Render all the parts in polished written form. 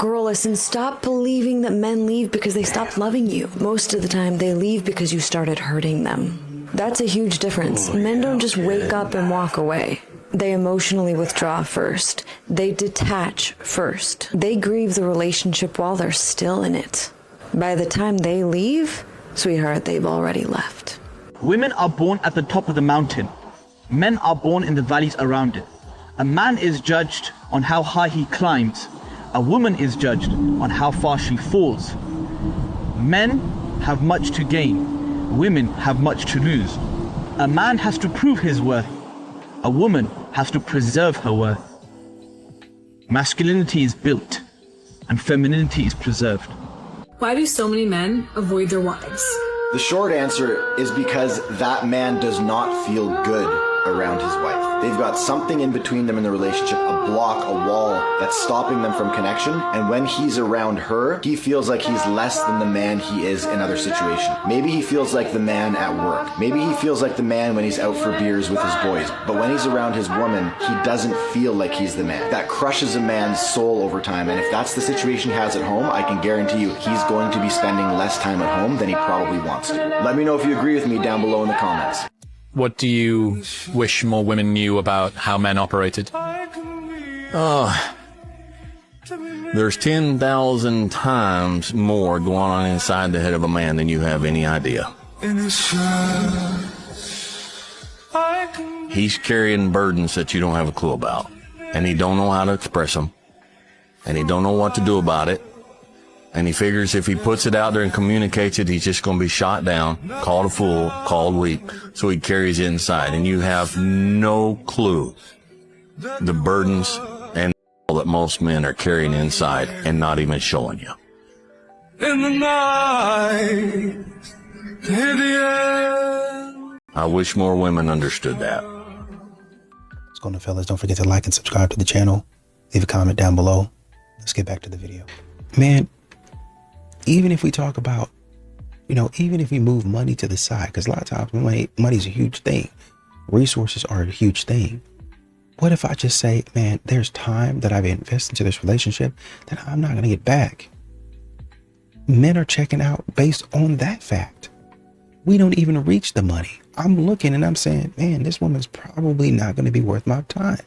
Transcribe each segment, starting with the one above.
Girl, listen, stop believing that men leave because they stopped loving you. Most of the time, they leave because you started hurting them. That's a huge difference. Men don't just wake up and walk away. They emotionally withdraw first. They detach first. They grieve the relationship while they're still in it. By the time they leave, sweetheart, they've already left. Women are born at the top of the mountain. Men are born in the valleys around it. A man is judged on how high he climbs. A woman is judged on how far she falls. Men have much to gain. Women have much to lose. A man has to prove his worth. A woman has to preserve her worth. Masculinity is built and femininity is preserved. Why do so many men avoid their wives? The short answer is because that man does not feel good around his wife. They've got something in between them in the relationship, a block, a wall that's stopping them from connection. And when he's around her, he feels like he's less than the man he is in other situations. Maybe he feels like the man at work. Maybe he feels like the man when he's out for beers with his boys. But when he's around his woman, he doesn't feel like he's the man. That crushes a man's soul over time. And if that's the situation he has at home, I can guarantee you he's going to be spending less time at home than he probably wants to. Let me know if you agree with me down below in the comments. What do you wish more women knew about how men operated? Oh, there's 10,000 times more going on inside the head of a man than you have any idea. He's carrying burdens that you don't have a clue about, and he don't know how to express them, and he don't know what to do about it. And he figures if he puts it out there and communicates it, he's just going to be shot down, called a fool, called weak. So he carries it inside. And you have no clue the burdens and that most men are carrying inside and not even showing you. In the night, in the end. I wish more women understood that. What's going on, fellas? Don't forget to like and subscribe to the channel. Leave a comment down below. Let's get back to the video. Man, even if we talk about, even if we move money to the side, because a lot of times money's a huge thing. Resources are a huge thing. What if I just say, man, there's time that I've invested into this relationship that I'm not going to get back? Men are checking out based on that fact. We don't even reach the money. I'm looking and I'm saying, man, this woman's probably not going to be worth my time.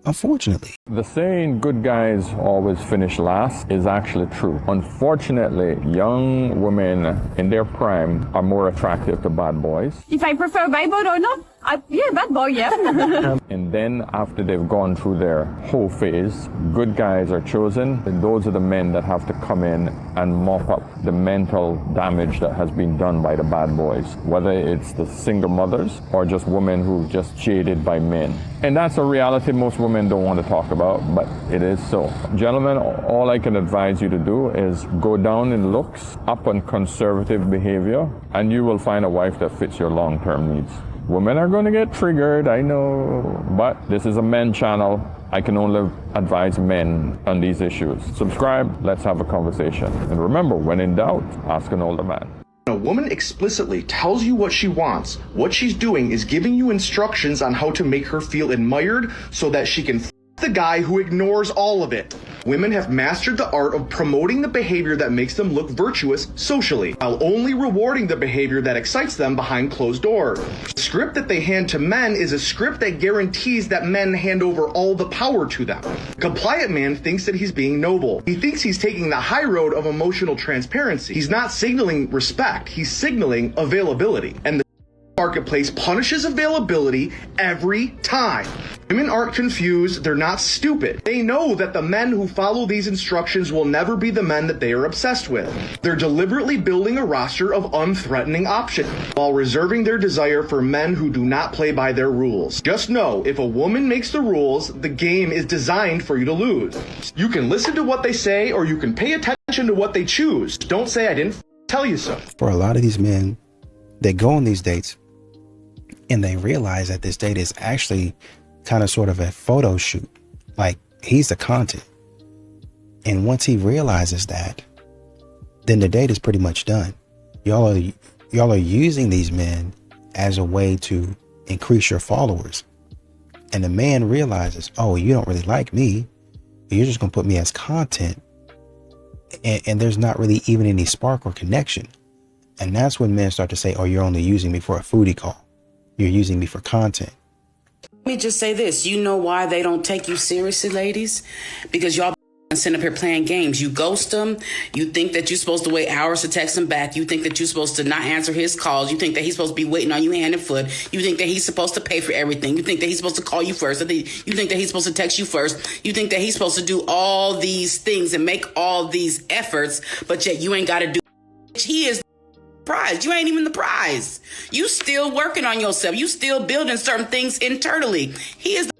Unfortunately. The saying, good guys always finish last, is actually true. Unfortunately, young women in their prime are more attractive to bad boys. If I prefer bad boy or not, yeah, bad boy, yeah. And then after they've gone through their whole phase, good guys are chosen. And those are the men that have to come in and mop up the mental damage that has been done by the bad boys, whether it's the single mothers or just women who just jaded by men. And that's a reality most women don't want to talk about, but it is so. Gentlemen, all I can advise you to do is go down in looks, up on conservative behavior, and you will find a wife that fits your long-term needs. Women are going to get triggered, I know, but this is a men channel. I can only advise men on these issues. Subscribe, let's have a conversation. And remember, when in doubt, ask an older man. A woman explicitly tells you what she wants. What she's doing is giving you instructions on how to make her feel admired so that she can the guy who ignores all of it. Women have mastered the art of promoting the behavior that makes them look virtuous socially, while only rewarding the behavior that excites them behind closed doors. The script that they hand to men is a script that guarantees that men hand over all the power to them. The compliant man thinks that he's being noble. He thinks he's taking the high road of emotional transparency. He's not signaling respect, he's signaling availability. And the marketplace punishes availability every time. Women aren't confused, they're not stupid. They know that the men who follow these instructions will never be the men that they are obsessed with. They're deliberately building a roster of unthreatening options while reserving their desire for men who do not play by their rules. Just know, if a woman makes the rules, the game is designed for you to lose. You can listen to what they say or you can pay attention to what they choose. Don't say I didn't tell you so. For a lot of these men, they go on these dates and they realize that this date is actually kind of sort of a photo shoot. Like, he's the content. And once he realizes that, then the date is pretty much done. Y'all are using these men as a way to increase your followers. And the man realizes, oh, you don't really like me. You're just going to put me as content and there's not really even any spark or connection. And that's when men start to say, oh, you're only using me for a foodie call. You're using me for content. Let me just say this. You know why they don't take you seriously, ladies? Because y'all sitting up here playing games. You ghost them. You think that you're supposed to wait hours to text him back. You think that you're supposed to not answer his calls. You think that he's supposed to be waiting on you hand and foot. You think that he's supposed to pay for everything. You think that he's supposed to call you first. You think that he's supposed to text you first. You think that he's supposed to do all these things and make all these efforts, but yet you ain't got to do. He is the prize. You ain't even the prize. You still working on yourself. You still building certain things internally. He is the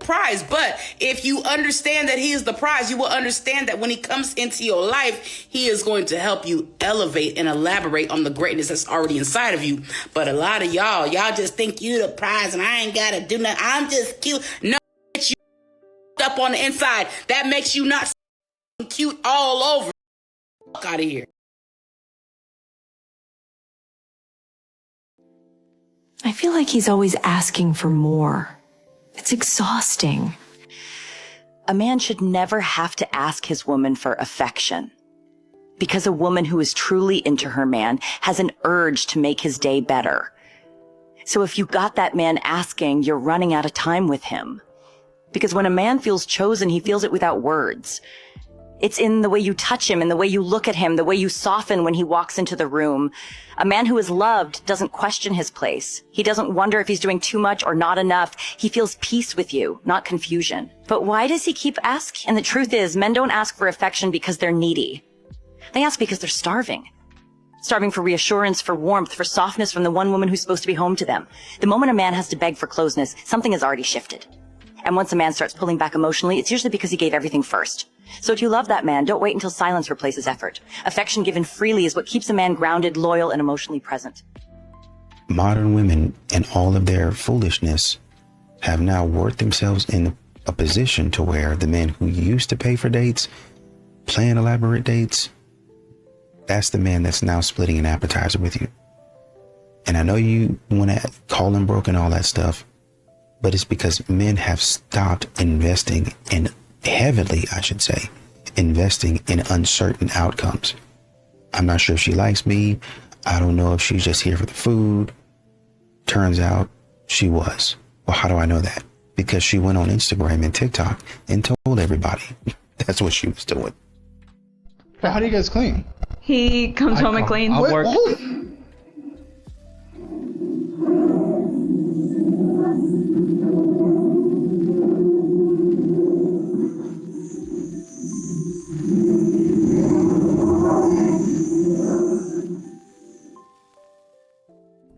prize. But if you understand that he is the prize, you will understand that when he comes into your life, he is going to help you elevate and elaborate on the greatness that's already inside of you. But a lot of y'all just think you the prize and I ain't got to do nothing. I'm just cute. No, you up on the inside. That makes you not cute all over. Fuck out of here. I feel like he's always asking for more. It's exhausting. A man should never have to ask his woman for affection, because a woman who is truly into her man has an urge to make his day better. So if you got that man asking, you're running out of time with him. Because when a man feels chosen, he feels it without words. It's in the way you touch him, in the way you look at him, the way you soften when he walks into the room. A man who is loved doesn't question his place. He doesn't wonder if he's doing too much or not enough. He feels peace with you, not confusion. But why does he keep asking? And the truth is, men don't ask for affection because they're needy. They ask because they're starving. Starving for reassurance, for warmth, for softness from the one woman who's supposed to be home to them. The moment a man has to beg for closeness, something has already shifted. And once a man starts pulling back emotionally, it's usually because he gave everything first. So if you love that man, don't wait until silence replaces effort. Affection given freely is what keeps a man grounded, loyal, and emotionally present. Modern women and all of their foolishness have now worked themselves in a position to where the men who used to pay for dates, plan elaborate dates, that's the man that's now splitting an appetizer with you. And I know you want to call him broke and all that stuff, but it's because men have stopped investing in heavily, I should say, investing in uncertain outcomes. I'm not sure if she likes me. I don't know if she's just here for the food. Turns out she was. Well, how do I know that? Because she went on Instagram and TikTok and told everybody that's what she was doing. But how do you guys clean? He comes home and cleans. I'll work.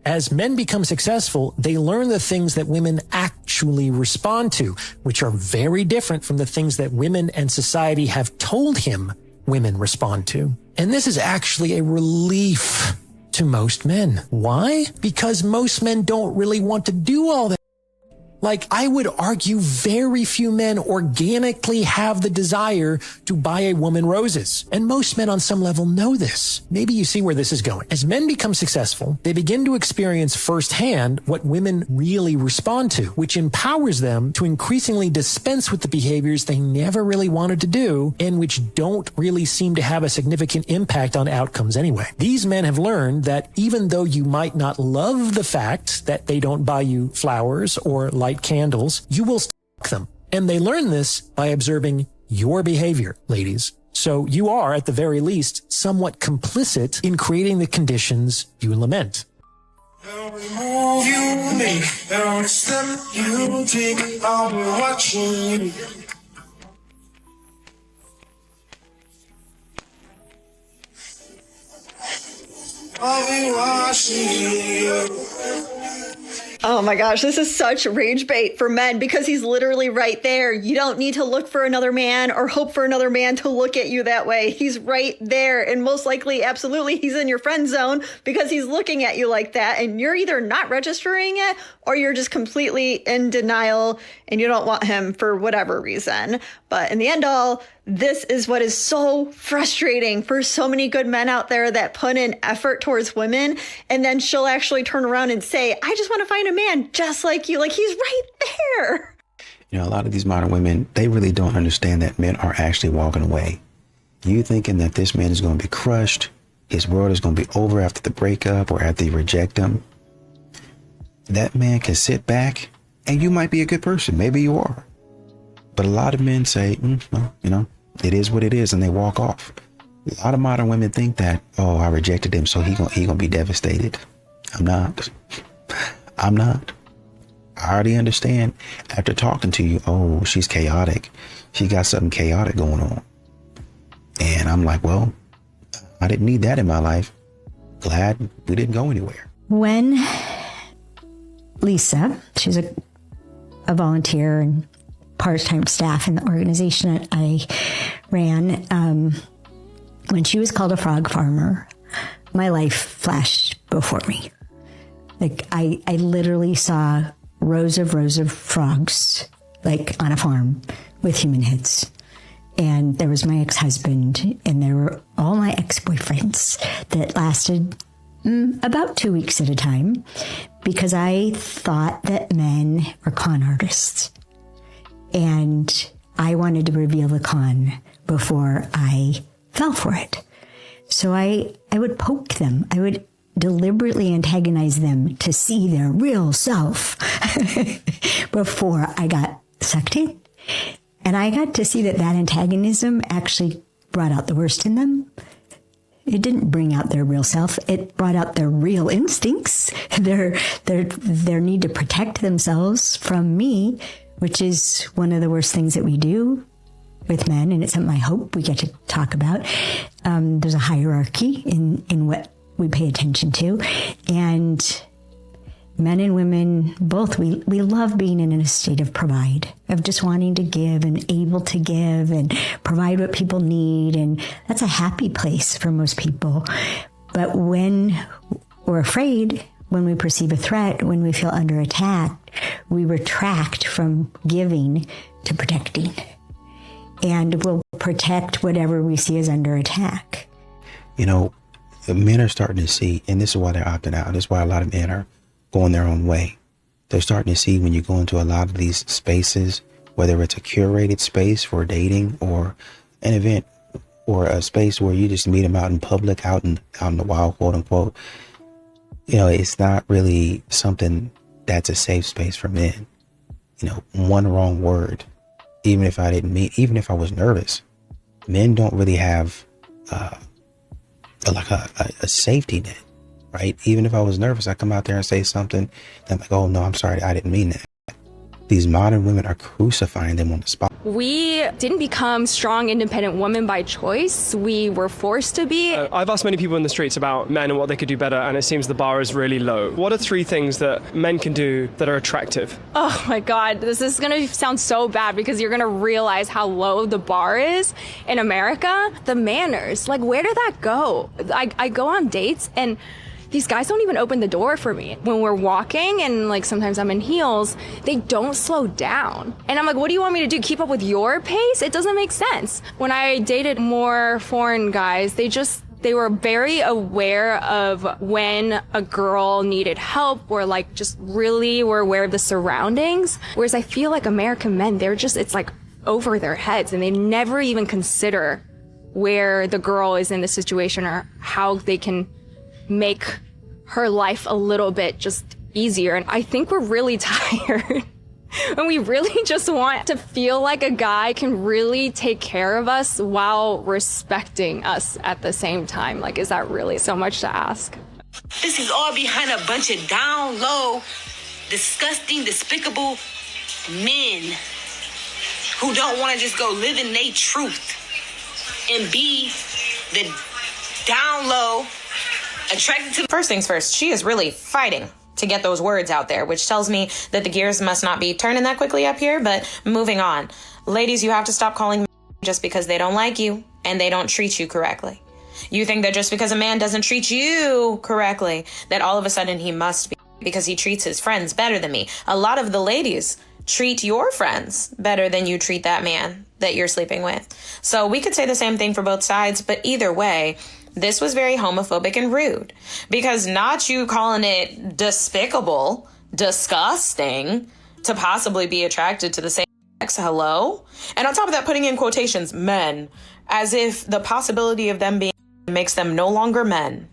As men become successful, they learn the things that women actually respond to, which are very different from the things that women and society have told him women respond to. And this is actually a relief to most men. Why? Because most men don't really want to do all that. Like, I would argue very few men organically have the desire to buy a woman roses. And most men on some level know this. Maybe you see where this is going. As men become successful, they begin to experience firsthand what women really respond to, which empowers them to increasingly dispense with the behaviors they never really wanted to do and which don't really seem to have a significant impact on outcomes anyway. These men have learned that even though you might not love the fact that they don't buy you flowers or light candles, you will stalk them. And they learn this by observing your behavior, ladies. So you are, at the very least, somewhat complicit in creating the conditions you lament. Move you make, every step you take, I'll be watching you. I'll be watching you. Oh my gosh, this is such rage bait for men because he's literally right there. You don't need to look for another man or hope for another man to look at you that way. He's right there. And most likely, absolutely, he's in your friend zone because he's looking at you like that. And you're either not registering it or you're just completely in denial and you don't want him for whatever reason. But in the end all, this is what is so frustrating for so many good men out there that put in effort towards women. And then she'll actually turn around and say, I just want to find a man just like you. Like, he's right there. You know, a lot of these modern women, they really don't understand that men are actually walking away. You thinking that this man is going to be crushed, his world is going to be over after the breakup or after you reject him. That man can sit back, and you might be a good person. Maybe you are. But a lot of men say, well, you know, it is what it is, and they walk off. A lot of modern women think that, oh, I rejected him, so he gonna be devastated. I'm not. I'm not. I already understand after talking to you, oh, she's chaotic. She got something chaotic going on. And I'm like, well, I didn't need that in my life. Glad we didn't go anywhere. When Lisa, she's a volunteer and part-time staff in the organization that I ran, when she was called a frog farmer, my life flashed before me. Like I literally saw rows of frogs, like on a farm with human heads. And there was my ex-husband, and there were all my ex-boyfriends that lasted about 2 weeks at a time, because I thought that men were con artists. And I wanted to reveal the con before I fell for it. So I would poke them. I would deliberately antagonize them to see their real self before I got sucked in. And I got to see that antagonism actually brought out the worst in them. It didn't bring out their real self. It brought out their real instincts, their need to protect themselves from me, which is one of the worst things that we do with men. And it's something I hope we get to talk about. There's a hierarchy in what we pay attention to. And men and women, both, we love being in a state of provide, of just wanting to give and able to give and provide what people need. And that's a happy place for most people. But when we're afraid, when we perceive a threat, when we feel under attack, we retract from giving to protecting. And we'll protect whatever we see as under attack. You know, the men are starting to see, and this is why they're opting out. This is why a lot of men are going their own way. They're starting to see when you go into a lot of these spaces, whether it's a curated space for dating or an event or a space where you just meet them out in public, out in the wild, quote unquote. You know, it's not really something that's a safe space for men. You know, one wrong word, even if I was nervous, men don't really have a safety net. Right? Even if I was nervous, I come out there and say something. I'm like, oh no, I'm sorry, I didn't mean that. These modern women are crucifying them on the spot. We didn't become strong, independent women by choice. We were forced to be. I've asked many people in the streets about men and what they could do better, and it seems the bar is really low. What are 3 things that men can do that are attractive? Oh my God, this is going to sound so bad because you're going to realize how low the bar is in America. The manners, like where did that go? I go on dates and these guys don't even open the door for me. When we're walking and like sometimes I'm in heels, they don't slow down. And I'm like, what do you want me to do? Keep up with your pace? It doesn't make sense. When I dated more foreign guys, they were very aware of when a girl needed help or like just really were aware of the surroundings. Whereas I feel like American men, it's like over their heads and they never even consider where the girl is in the situation or how they can make her life a little bit just easier. And I think we're really tired and we really just want to feel like a guy can really take care of us while respecting us at the same time. Like, is that really so much to ask? This is all behind a bunch of down low, disgusting, despicable men who don't want to just go live in their truth and be the down low, attracted to. First things first, she is really fighting to get those words out there, which tells me that the gears must not be turning that quickly up here. But moving on, ladies, you have to stop calling men just because they don't like you and they don't treat you correctly. You think that just because a man doesn't treat you correctly, that all of a sudden he must be, because he treats his friends better than me. A lot of the ladies treat your friends better than you treat that man that you're sleeping with. So we could say the same thing for both sides, but either way, this was very homophobic and rude, because not you calling it despicable, disgusting to possibly be attracted to the same sex. Hello? And on top of that, putting in quotations, men, as if the possibility of them being makes them no longer men.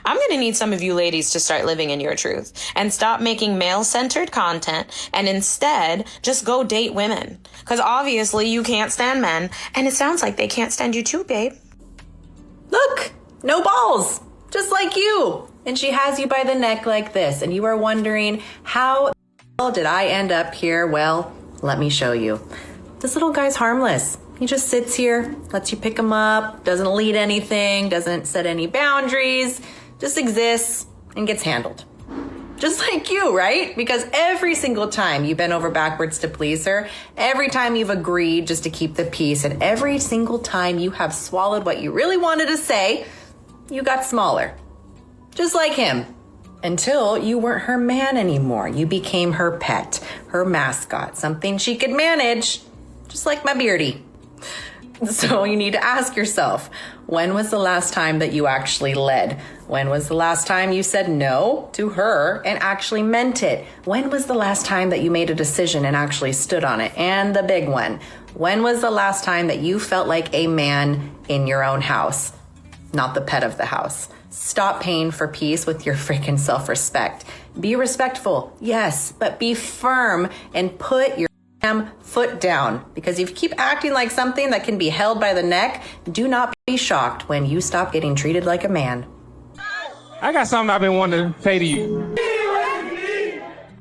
I'm going to need some of you ladies to start living in your truth and stop making male-centered content and instead just go date women. Because obviously you can't stand men, and it sounds like they can't stand you too, babe. Look, no balls, just like you. And she has you by the neck like this, and you are wondering, how did I end up here? Well, let me show you. This little guy's harmless. He just sits here, lets you pick him up, doesn't lead anything, doesn't set any boundaries, just exists and gets handled. Just like you, right? Because every single time you bent over backwards to please her, every time you've agreed just to keep the peace, and every single time you have swallowed what you really wanted to say, you got smaller. Just like him. Until you weren't her man anymore. You became her pet, her mascot, something she could manage, just like my beardy. So you need to ask yourself, when was the last time that you actually led? When was the last time you said no to her and actually meant it? When was the last time that you made a decision and actually stood on it? And the big one, when was the last time that you felt like a man in your own house, not the pet of the house? Stop paying for peace with your freaking self-respect. Be respectful, yes, but be firm and put your foot down, because if you keep acting like something that can be held by the neck, do not be shocked when you stop getting treated like a man. I got something I've been wanting to say to you.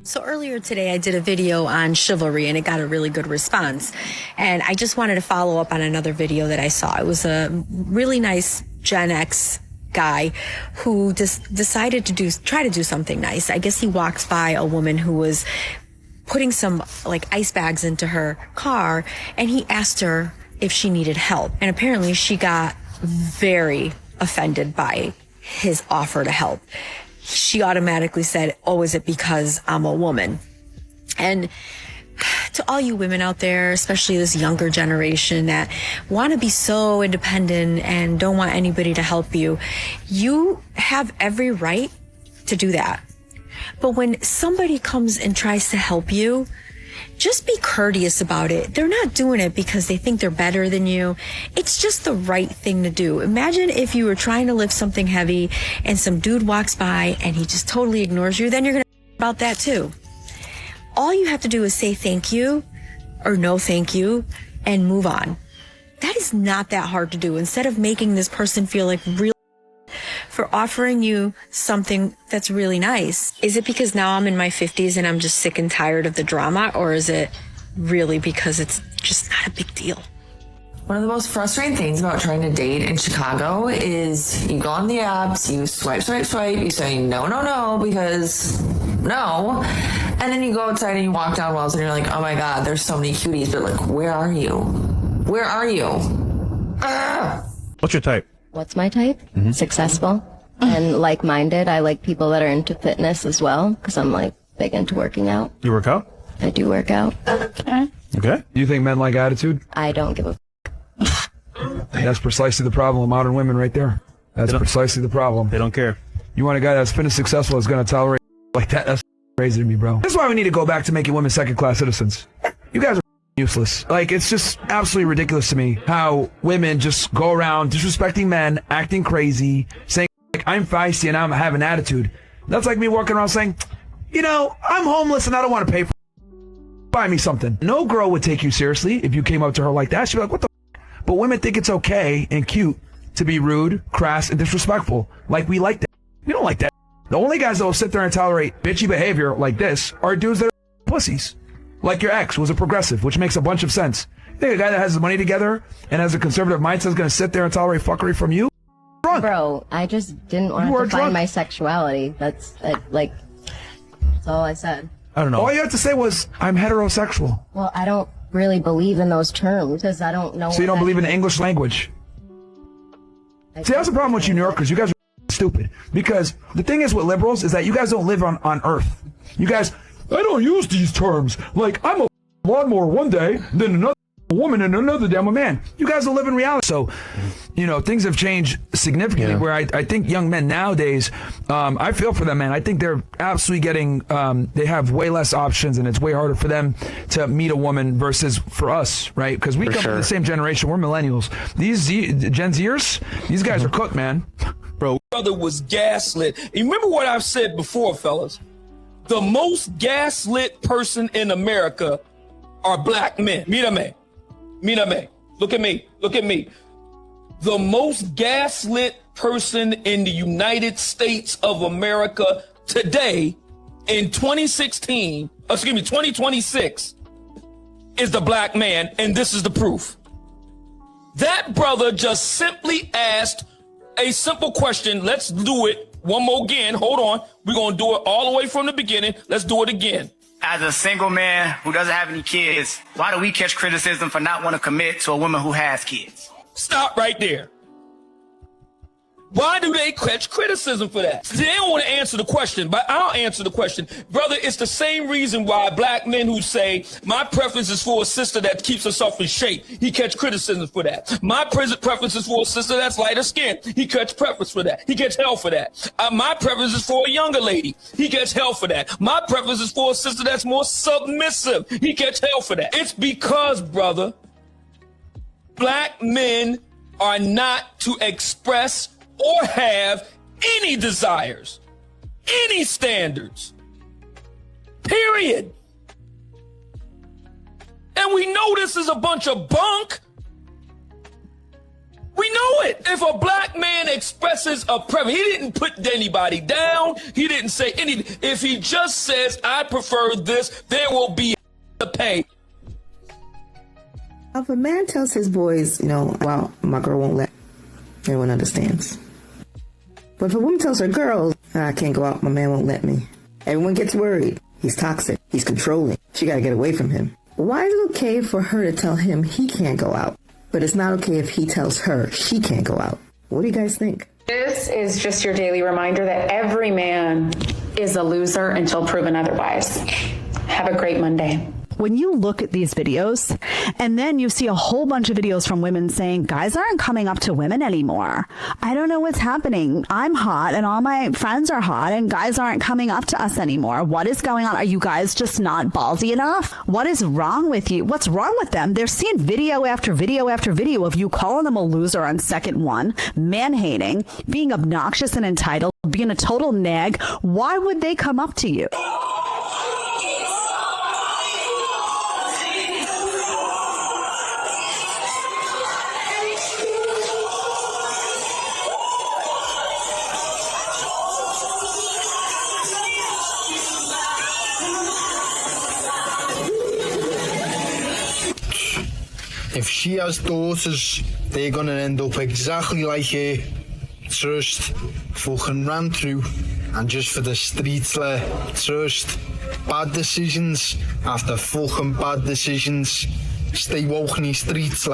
So earlier today, I did a video on chivalry, and it got a really good response. And I just wanted to follow up on another video that I saw. It was a really nice Gen X guy who just decided to try to do something nice. I guess he walked by a woman who was putting some like ice bags into her car, and he asked her if she needed help. And apparently she got very offended by his offer to help. She automatically said, "Oh, is it because I'm a woman?" And to all you women out there, especially this younger generation that want to be so independent and don't want anybody to help you, you have every right to do that. But when somebody comes and tries to help you, just be courteous about it. They're not doing it because they think they're better than you. It's just the right thing to do. Imagine if you were trying to lift something heavy and some dude walks by and he just totally ignores you, then you're going to about that too. All you have to do is say thank you or no thank you and move on. That is not that hard to do. Instead of making this person feel like real for offering you something that's really nice. Is it because now I'm in my 50s and I'm just sick and tired of the drama, or is it really because it's just not a big deal? One of the most frustrating things about trying to date in Chicago is you go on the apps, you swipe, you say no, because no. And then you go outside and you walk down Wells and you're like, oh my God, there's so many cuties, but like, where are you? Where are you? What's your type? What's my type? Successful and like-minded. I like people that are into fitness as well, because I'm like big into working out. You work out? I do work out. Okay. You think men like attitude? I don't give a That's precisely the problem with modern women right there. That's precisely the problem. They don't care. You want a guy that's fitness successful that's going to tolerate like that? That's crazy to me, bro. That's why we need to go back to making women second-class citizens. You guys are useless. Like, it's just absolutely ridiculous to me how women just go around disrespecting men, acting crazy, saying, like, I'm feisty and I have an attitude. That's like me walking around saying, you know, I'm homeless and I don't want to pay for it. Buy me something. No girl would take you seriously if you came up to her like that. She'd be like, what the f-? But women think it's okay and cute to be rude, crass, and disrespectful. Like, we like that. We don't like that. The only guys that will sit there and tolerate bitchy behavior like this are dudes that are pussies. Like your ex was a progressive, which makes a bunch of sense. You think a guy that has his money together and has a conservative mindset is going to sit there and tolerate fuckery from you? Drunk. Bro, I just didn't want to define my sexuality. That's all I said. I don't know. All you have to say was, I'm heterosexual. Well, I don't really believe in those terms because I don't know. So you don't believe in the English language? See, that's the problem with you New Yorkers. You guys are stupid. Because the thing is with liberals is that you guys don't live on Earth. You guys, I don't use these terms. Like, I'm a lawnmower one day, then another woman and another damn a man. You guys are living reality. So, you know, things have changed significantly where I think young men nowadays, I feel for them, man. I think they're absolutely getting, they have way less options and it's way harder for them to meet a woman versus for us, right? Because we come from the same generation. We're millennials. These Gen Zers, these guys are cooked, man. Bro, brother was gaslit. You remember what I've said before, fellas? The most gaslit person in America are black men. Mírame. Mírame. Look at me. Look at me. The most gaslit person in the United States of America today in 2026 is the black man, and this is the proof. That brother just simply asked a simple question. Let's do it one more again. Hold on. We're going to do it all the way from the beginning. Let's do it again. As a single man who doesn't have any kids, why do we catch criticism for not wanting to commit to a woman who has kids? Stop right there. Why do they catch criticism for that? They don't want to answer the question, but I'll answer the question. Brother, it's the same reason why black men who say, my preference is for a sister that keeps herself in shape. He catch criticism for that. My preference is for a sister that's lighter skinned. He catch preference for that. He gets hell for that. My preference is for a younger lady. He gets hell for that. My preference is for a sister that's more submissive. He gets hell for that. It's because, brother, black men are not to express or have any desires, any standards, period. And we know this is a bunch of bunk. We know it. If a black man expresses a preference, he didn't put anybody down. He didn't say anything. If he just says, I prefer this, there will be a pay. If a man tells his boys, you know, well, my girl won't let, everyone understands. But if a woman tells her girls, I can't go out, my man won't let me, everyone gets worried. He's toxic. He's controlling. She got to get away from him. Why is it okay for her to tell him he can't go out, but it's not okay if he tells her she can't go out? What do you guys think? This is just your daily reminder that every man is a loser until proven otherwise. Have a great Monday. When you look at these videos and then you see a whole bunch of videos from women saying guys aren't coming up to women anymore. I don't know what's happening. I'm hot and all my friends are hot and guys aren't coming up to us anymore. What is going on? Are you guys just not ballsy enough? What is wrong with you? What's wrong with them? They're seeing video after video after video of you calling them a loser on second one, man-hating, being obnoxious and entitled, being a total nag. Why would they come up to you? If she has daughters, they're gonna end up exactly like her. Trust, fucking ran through, and just for the streets, trust, bad decisions after fucking bad decisions. Stay woke in the streets,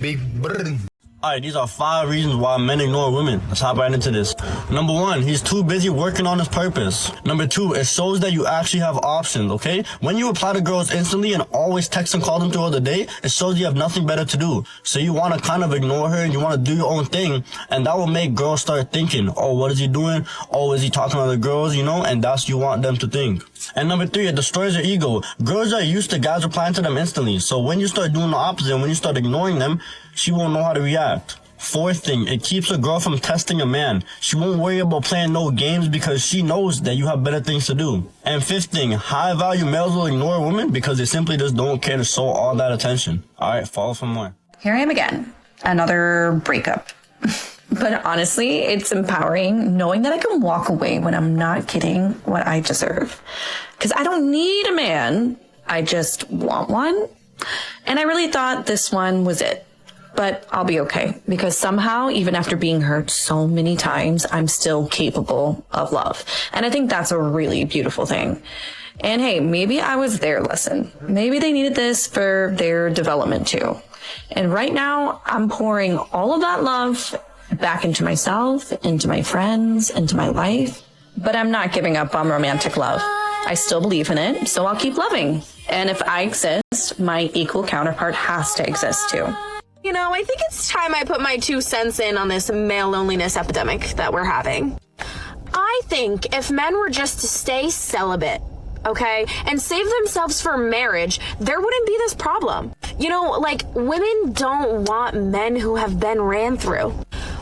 big brr. Alright, these are 5 reasons why men ignore women. Let's hop right into this. Number 1, he's too busy working on his purpose. Number 2, it shows that you actually have options, okay? When you reply to girls instantly and always text and call them throughout the day, it shows you have nothing better to do. So you want to kind of ignore her and you want to do your own thing, and that will make girls start thinking, oh, what is he doing? Oh, is he talking to other girls, you know? And that's what you want them to think. And number 3, it destroys your ego. Girls are used to guys replying to them instantly. So when you start doing the opposite, when you start ignoring them, she won't know how to react. 4th thing, it keeps a girl from testing a man. She won't worry about playing no games because she knows that you have better things to do. And 5th thing, high value males will ignore women because they simply just don't care to show all that attention. Alright, follow for more. Here I am again. Another breakup. But honestly, it's empowering knowing that I can walk away when I'm not getting what I deserve. Because I don't need a man. I just want one. And I really thought this one was it. But I'll be okay because somehow, even after being hurt so many times, I'm still capable of love. And I think that's a really beautiful thing. And hey, maybe I was their lesson. Maybe they needed this for their development too. And right now, I'm pouring all of that love back into myself, into my friends, into my life. But I'm not giving up on romantic love. I still believe in it, so I'll keep loving. And if I exist, my equal counterpart has to exist too. You know, I think it's time I put my 2 cents in on this male loneliness epidemic that we're having. I think if men were just to stay celibate, okay, and save themselves for marriage, there wouldn't be this problem. You know, like, women don't want men who have been ran through.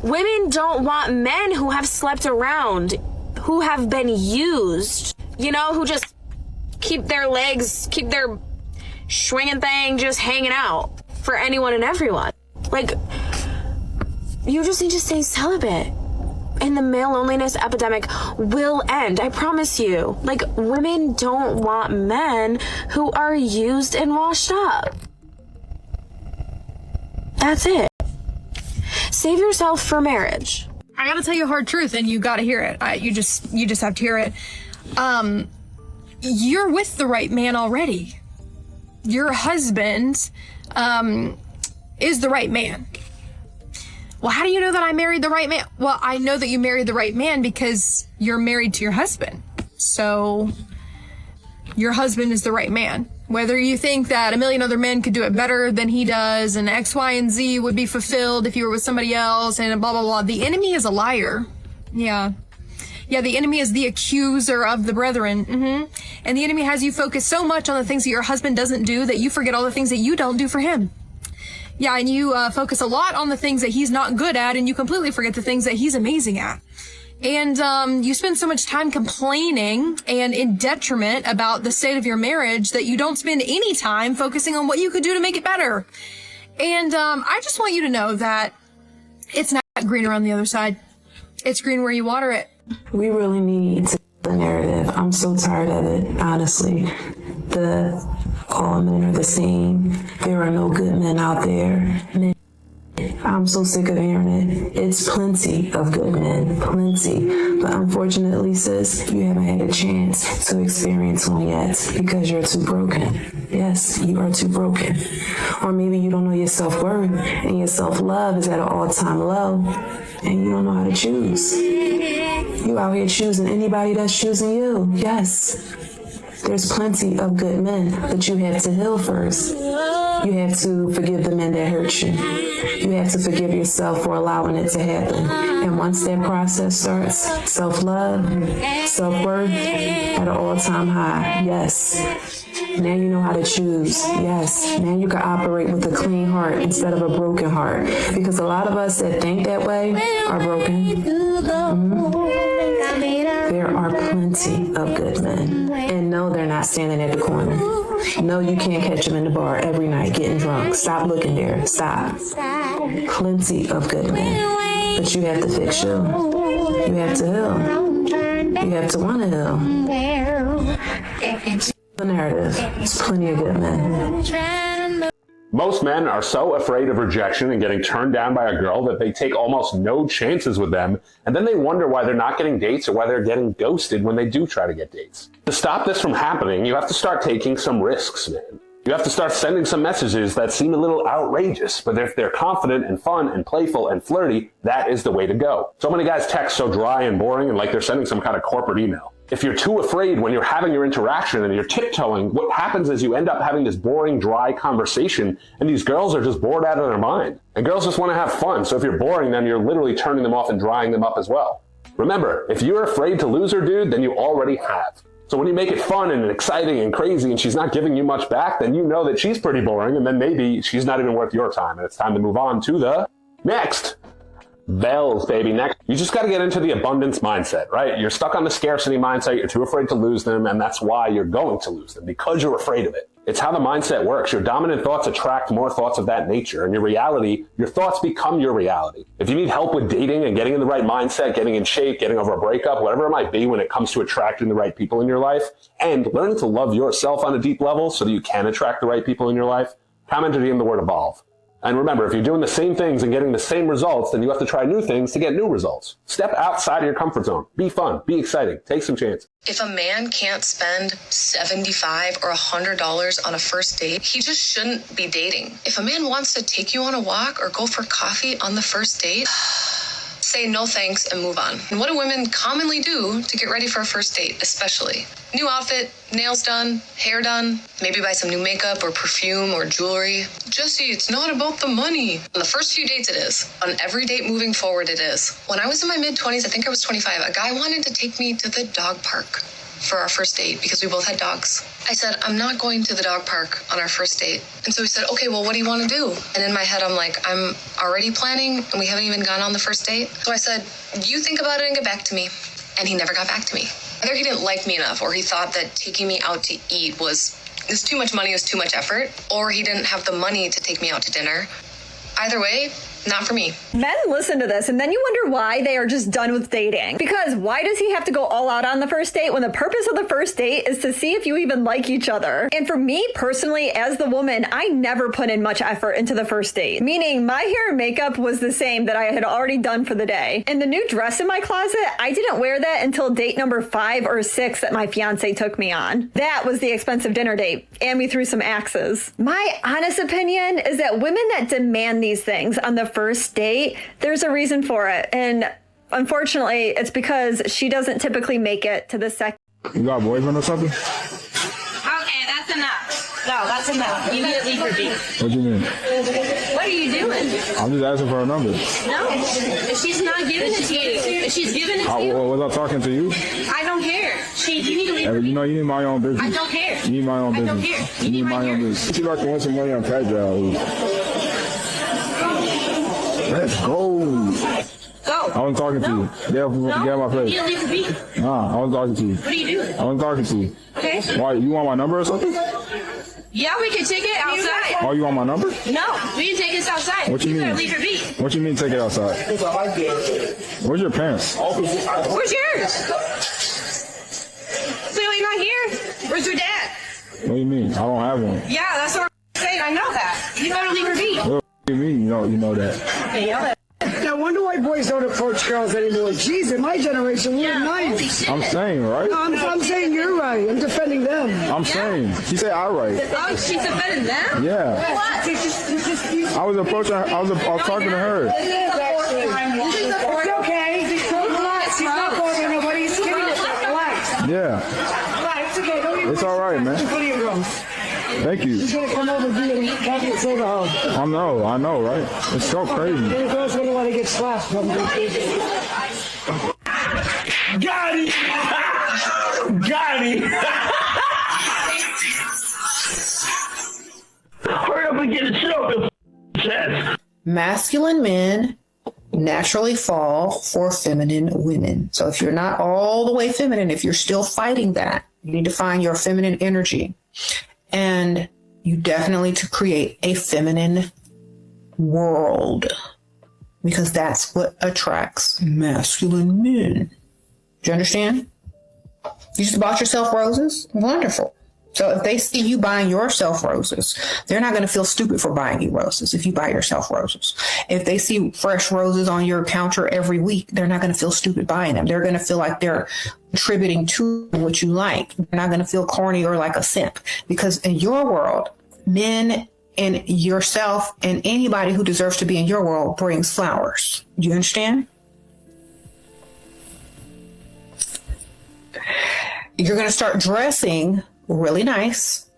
Women don't want men who have slept around, who have been used, you know, who just keep their swinging thing just hanging out for anyone and everyone. Like, you just need to stay celibate. And the male loneliness epidemic will end. I promise you. Like, women don't want men who are used and washed up. That's it. Save yourself for marriage. I gotta tell you a hard truth, and you gotta hear it. You just have to hear it. You're with the right man already. Your husband, is the right man. Well, how do you know that I married the right man? Well, I know that you married the right man because you're married to your husband. So your husband is the right man. Whether you think that a million other men could do it better than he does and X, Y, and Z would be fulfilled if you were with somebody else and blah, blah, blah. The enemy is a liar. Yeah, the enemy is the accuser of the brethren. And the enemy has you focus so much on the things that your husband doesn't do that you forget all the things that you don't do for him. Yeah, and you focus a lot on the things that he's not good at, and you completely forget the things that he's amazing at. And you spend so much time complaining and in detriment about the state of your marriage that you don't spend any time focusing on what you could do to make it better. And I just want you to know that it's not greener on the other side. It's green where you water it. We really need to the narrative. I'm so tired of it, honestly. All men are the same. There are no good men out there. I'm so sick of hearing it. It's plenty of good men, plenty. But unfortunately, sis, you haven't had a chance to experience one yet because you're too broken. Yes, you are too broken. Or maybe you don't know your self-worth and your self-love is at an all-time low and you don't know how to choose. You out here choosing anybody that's choosing you. Yes. There's plenty of good men, but you have to heal first. You have to forgive the men that hurt you. You have to forgive yourself for allowing it to happen. And once that process starts, self-love, self-worth at an all-time high. Yes. Now you know how to choose. Yes. Now you can operate with a clean heart instead of a broken heart. Because a lot of us that think that way are broken. There are plenty of good men. And no, they're not standing at the corner. No, you can't catch them in the bar every night getting drunk. Stop looking there. Stop. Plenty of good men. But you have to fix you. You have to heal. You have to want to heal. The narrative. There's plenty of good men. Most men are so afraid of rejection and getting turned down by a girl that they take almost no chances with them, and then they wonder why they're not getting dates or why they're getting ghosted when they do try to get dates. To stop this from happening, you have to start taking some risks, man. You have to start sending some messages that seem a little outrageous, but if they're confident and fun and playful and flirty, that is the way to go. So many guys text so dry and boring and like they're sending some kind of corporate email. If you're too afraid when you're having your interaction and you're tiptoeing, what happens is you end up having this boring, dry conversation, and these girls are just bored out of their mind. And girls just want to have fun, so if you're boring them, you're literally turning them off and drying them up as well. Remember, if you're afraid to lose her, dude, then you already have. So when you make it fun and exciting and crazy and she's not giving you much back, then you know that she's pretty boring, and then maybe she's not even worth your time, and it's time to move on to the next. Bells, baby. Next, you just got to get into the abundance mindset, right? You're stuck on the scarcity mindset. You're too afraid to lose them, and that's why you're going to lose them, because you're afraid of it. It's how the mindset works. Your dominant thoughts attract more thoughts of that nature, and your reality, your thoughts become your reality. If you need help with dating and getting in the right mindset, getting in shape, getting over a breakup, whatever it might be when it comes to attracting the right people in your life, and learning to love yourself on a deep level so that you can attract the right people in your life, comment or DM the word evolve. And remember, if you're doing the same things and getting the same results, then you have to try new things to get new results. Step outside of your comfort zone. Be fun. Be exciting. Take some chances. If a man can't spend $75 or $100 on a first date, he just shouldn't be dating. If a man wants to take you on a walk or go for coffee on the first date, say no thanks and move on. And what do women commonly do to get ready for a first date, especially? New outfit, nails done, hair done, maybe buy some new makeup or perfume or jewelry. Jesse, it's not about the money. On the first few dates it is. On every date moving forward it is. When I was in my mid-20s, I think I was 25, a guy wanted to take me to the dog park for our first date because we both had dogs. I said, I'm not going to the dog park on our first date. And so he said, okay, well, what do you want to do? And in my head, I'm like, I'm already planning and we haven't even gone on the first date. So I said, you think about it and get back to me. And he never got back to me. Either he didn't like me enough or he thought that taking me out to eat was too much money, was too much effort, or he didn't have the money to take me out to dinner. Either way, not for me. Men listen to this and then you wonder why they are just done with dating. Because why does he have to go all out on the first date when the purpose of the first date is to see if you even like each other? And for me personally, as the woman, I never put in much effort into the first date. Meaning my hair and makeup was the same that I had already done for the day. And the new dress in my closet, I didn't wear that until date number 5 or 6 that my fiance took me on. That was the expensive dinner date. And we threw some axes. My honest opinion is that women that demand these things on the first date, there's a reason for it. And unfortunately, it's because she doesn't typically make it to the second. You got a boyfriend or something? Okay, that's enough. No, that's enough. You need to leave her be. What do you mean? What are you doing? I'm just asking for a number. No, if she's not giving it to you, if she's giving it to you, Was I talking to you? I don't care. You need to leave her. You know, you need my own business. I don't care. You need my own I business. don't care. You need my own business. You like to win some money on Padre. Let's go. Go. I wasn't talking to you. Get out my face. You need to leave her be. Nah, I wasn't talking to you. What are you doing? I wasn't talking to you. Okay. Why? You want my number or something? Yeah, we can take it outside. Oh, you want my number? No, we can take this outside. What you mean? Better leave her be. What you mean take it outside? Where's your parents? Where's yours? Clearly not here. Where's your dad? What do you mean? I don't have one. Yeah, that's what I'm saying. I know that. You better leave her be. What do you mean? You know that. Okay, yell at I wonder why boys don't approach girls anymore. Jeez, in my generation, we're nice. I'm saying, right? I'm saying you're right. I'm defending them. I'm saying. She said I right. Oh, she's defending them? Yeah. What? I was approaching. I was talking to her. It's okay. Just relax. He's not going to nobody. He's kidding us. Relax. Yeah. Relax. It's okay. Don't even. It's all right, man. Thank you. He's going to come over and be a cabinet soda home. I know, right? It's so crazy. And the girls going to want to get slapped. Got it! Got it! Hurry up and get it shit off your chest. Masculine men naturally fall for feminine women. So if you're not all the way feminine, if you're still fighting that, you need to find your feminine energy. And you definitely to create a feminine world, because that's what attracts masculine men. Do you understand? You just bought yourself roses? Wonderful. So if they see you buying yourself roses, they're not going to feel stupid for buying you roses if you buy yourself roses. If they see fresh roses on your counter every week, they're not going to feel stupid buying them. They're going to feel like they're contributing to what you like. They're not going to feel corny or like a simp, because in your world, men and yourself and anybody who deserves to be in your world brings flowers. Do you understand? You're going to start dressing really nice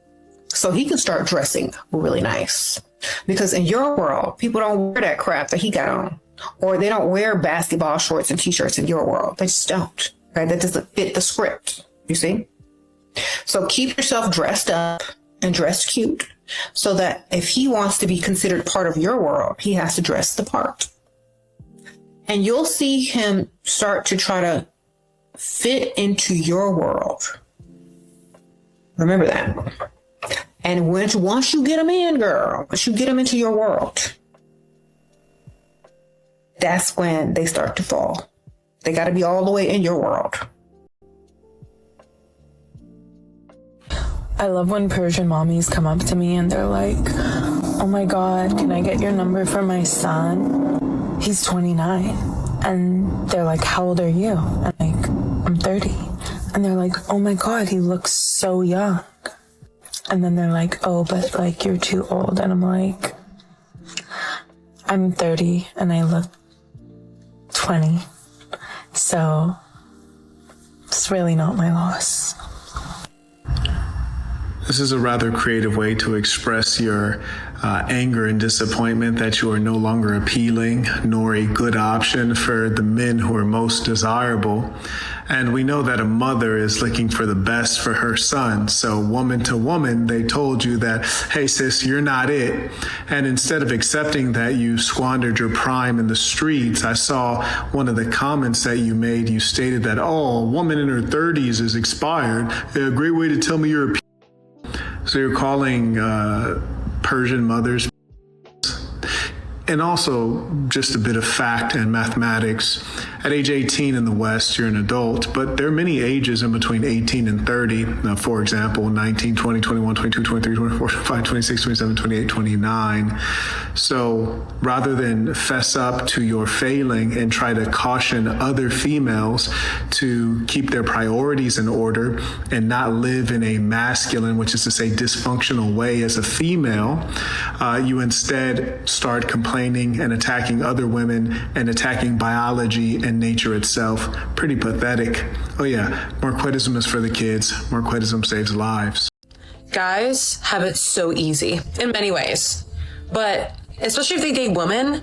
so he can start dressing really nice, because in your world, people don't wear that crap that he got on, or they don't wear basketball shorts and t-shirts in your world. They just don't, right? That doesn't fit the script, you see? So keep yourself dressed up and dressed cute, so that if he wants to be considered part of your world, he has to dress the part. And you'll see him start to try to fit into your world. Remember that. And once you get him in, girl, once you get him into your world, that's when they start to fall. They got to be all the way in your world. I love when Persian mommies come up to me and they're like, oh my God, can I get your number for my son? He's 29. And they're like, how old are you? I'm like, I'm 30. And they're like, oh my God, he looks so young. And then they're like, oh, but like, you're too old. And I'm like, I'm 30 and I look 20. So it's really not my loss. This is a rather creative way to express your anger and disappointment that you are no longer appealing nor a good option for the men who are most desirable. And we know that a mother is looking for the best for her son. So woman to woman, they told you that, hey sis, you're not it. And instead of accepting that, you squandered your prime in the streets. I saw one of the comments that you made. You stated that, oh, a woman in her 30s is expired. A great way to tell me you're a So you're calling Persian mothers. And also just a bit of fact and mathematics. At age 18 in the West, you're an adult, but there are many ages in between 18 and 30. Now, for example, 19, 20, 21, 22, 23, 24, 25, 26, 27, 28, 29. So rather than fess up to your failing and try to caution other females to keep their priorities in order and not live in a masculine, which is to say dysfunctional way as a female, you instead start complaining and attacking other women and attacking biology and nature itself. Pretty pathetic. Oh yeah, Marquettism is for the kids. Marquettism saves lives. Guys have it so easy in many ways, but especially if they date women,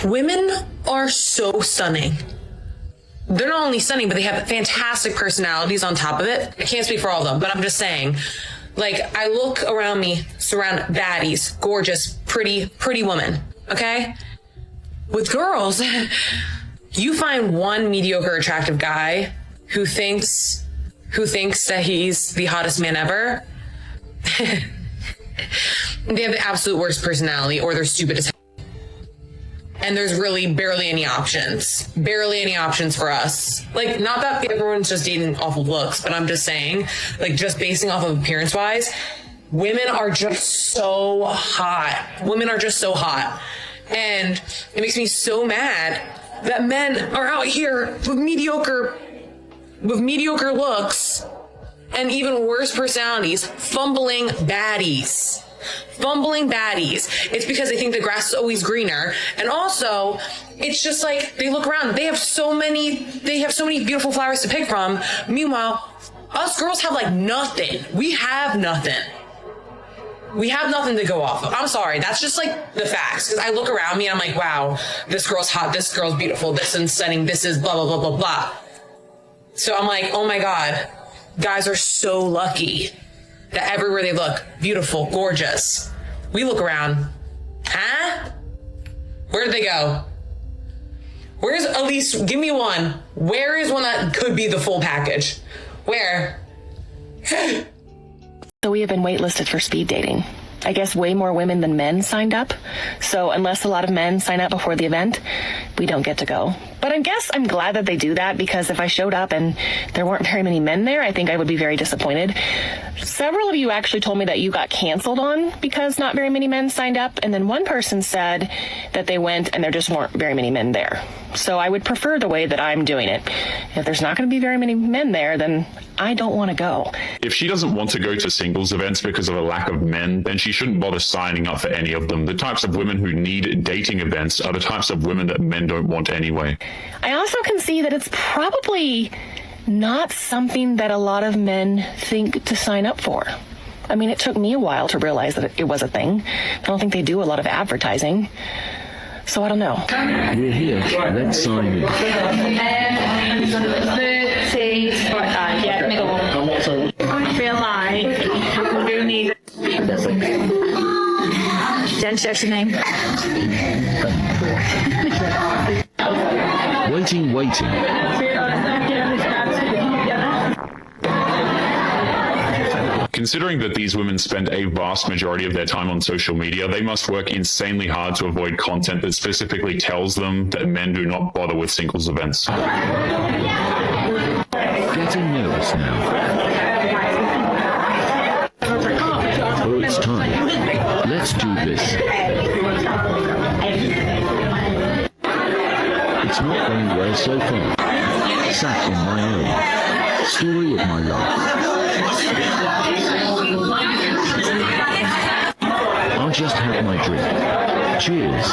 women are so stunning. They're not only stunning, but they have fantastic personalities on top of it. I can't speak for all of them, but I'm just saying, like, I look around me, surround baddies, gorgeous, pretty women, okay? With girls, you find one mediocre, attractive guy who thinks that he's the hottest man ever. They have the absolute worst personality, or they're stupid as hell. And there's really barely any options for us. Like, not that everyone's just dating off of looks, but I'm just saying, like, just basing off of appearance wise, women are just so hot. And it makes me so mad that men are out here with mediocre looks and even worse personalities, fumbling baddies. It's because they think the grass is always greener. And also, it's just like, they look around, they have so many beautiful flowers to pick from. Meanwhile, us girls have like nothing. We have nothing to go off of. I'm sorry, that's just like the facts. Because I look around me and I'm like, wow, this girl's hot, this girl's beautiful, this is stunning, this is blah, blah, blah, blah, blah. So I'm like, oh my God, guys are so lucky that everywhere they look, beautiful, gorgeous. We look around, huh? Where did they go? Where's, at least, give me one. Where is one that could be the full package? Where? So we have been waitlisted for speed dating. I guess way more women than men signed up. So unless a lot of men sign up before the event, we don't get to go. But I guess I'm glad that they do that, because if I showed up and there weren't very many men there, I think I would be very disappointed. Several of you actually told me that you got canceled on because not very many men signed up. And then one person said that they went and there just weren't very many men there. So I would prefer the way that I'm doing it. If there's not going to be very many men there, then I don't want to go. If she doesn't want to go to singles events because of a lack of men, then she shouldn't bother signing up for any of them. The types of women who need dating events are the types of women that men don't want anyway. I also can see that it's probably not something that a lot of men think to sign up for. I mean, it took me a while to realize that it was a thing. I don't think they do a lot of advertising. So I don't know. We're here. Let's sign in. 30, yeah, middle one. I feel like we do need. Jen, what's your name? Waiting. Considering that these women spend a vast majority of their time on social media, they must work insanely hard to avoid content that specifically tells them that men do not bother with singles events. Getting nervous now. Oh, it's time. Let's do this. It's not going well so far. Sat in my own. Story of my life. I'll just have my drink. Cheers.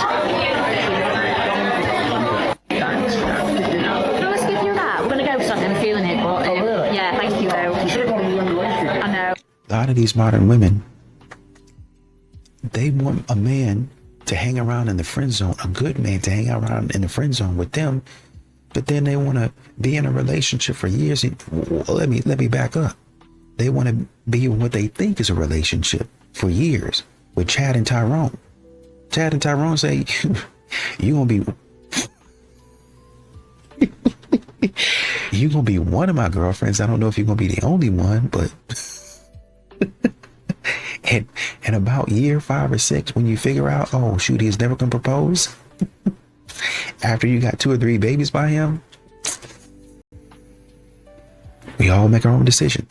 lot of these modern women, they want a man to hang around in the friend zone, a good man to hang around in the friend zone with them, but then they want to be in a relationship for years. Let me back up. They want to be in what they think is a relationship for years with Chad and Tyrone. Chad and Tyrone say, you're going to be one of my girlfriends. I don't know if you're going to be the only one, but and about year 5 or 6, when you figure out, oh shoot, he's never gonna propose after you got 2 or 3 babies by him, we all make our own decisions.